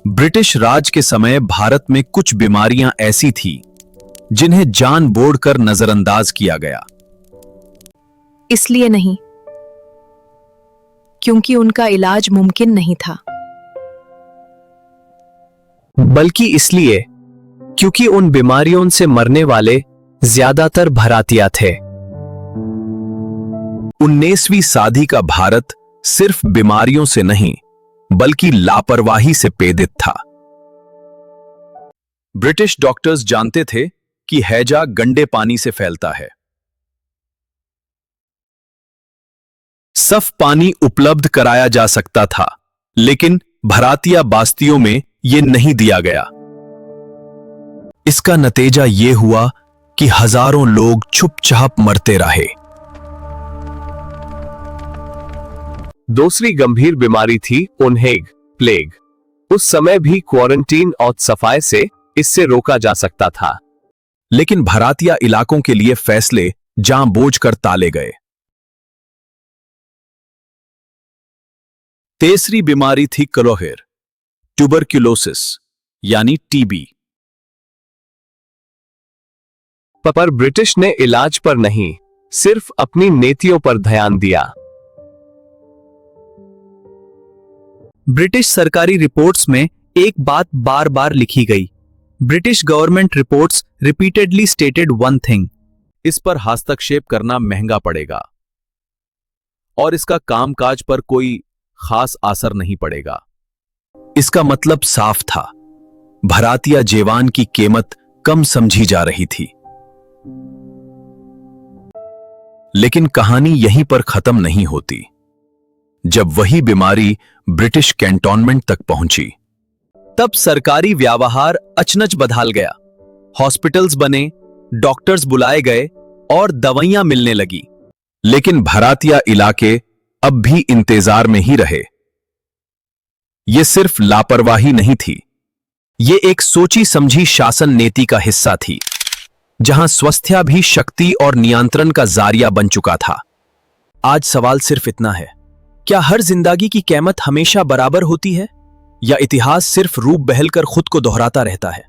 British राज के समय भारत में कुछ बीमारियां ऐसी थी जिन्हें जानबूझकर नजरअंदाज किया गया। इसलिए नहीं क्योंकि उनका इलाज मुमकिन नहीं था, बल्कि इसलिए क्योंकि उन बीमारियों से मरने वाले ज्यादातर भरातिया थे। 19वीं सदी का भारत सिर्फ बीमारियों से नहीं बल्कि लापरवाही से पीड़ित था। ब्रिटिश डॉक्टर्स जानते थे कि हैजा गंदे पानी से फैलता है। साफ पानी उपलब्ध कराया जा सकता था, लेकिन भरातिया बस्तियों में यह नहीं दिया गया। इसका नतीजा यह हुआ कि हजारों लोग चुपचाप मरते रहे। दूसरी गंभीर बीमारी थी उन्हेग प्लेग। उस समय भी क्वारंटीन और सफाई से इससे रोका जा सकता था, लेकिन भरातिया इलाकों के लिए फैसले जानबूझकर टाले गए। तीसरी बीमारी थी कलोहेर, ट्यूबरक्यूलोसिस यानी टीबी। पर ब्रिटिश ने इलाज पर नहीं, सिर्फ अपनी नीतियों पर ध्यान दिया। ब्रिटिश सरकारी रिपोर्ट्स में एक बात बार बार लिखी गई। British government reports repeatedly stated one thing. इस पर हस्तक्षेप करना महंगा पड़ेगा और इसका कामकाज पर कोई खास असर नहीं पड़ेगा। इसका मतलब साफ था, भरातिया जीवन की कीमत कम समझी जा रही थी। लेकिन कहानी यहीं पर खत्म नहीं होती। जब वही बीमारी ब्रिटिश कैंटोनमेंट तक पहुंची, तब सरकारी व्यवहार अचनच बदल गया। हॉस्पिटल्स बने, डॉक्टर्स बुलाए गए और दवाइयां मिलने लगी। लेकिन भरातिया इलाके अब भी इंतजार में ही रहे। यह सिर्फ लापरवाही नहीं थी, यह एक सोची समझी शासन नीति का हिस्सा थी, जहां स्वास्थ्य भी शक्ति और नियंत्रण का जरिया बन चुका था। आज सवाल सिर्फ इतना है, क्या हर जिंदगी की कीमत हमेशा बराबर होती है, या इतिहास सिर्फ रूप बदलकर खुद को दोहराता रहता है?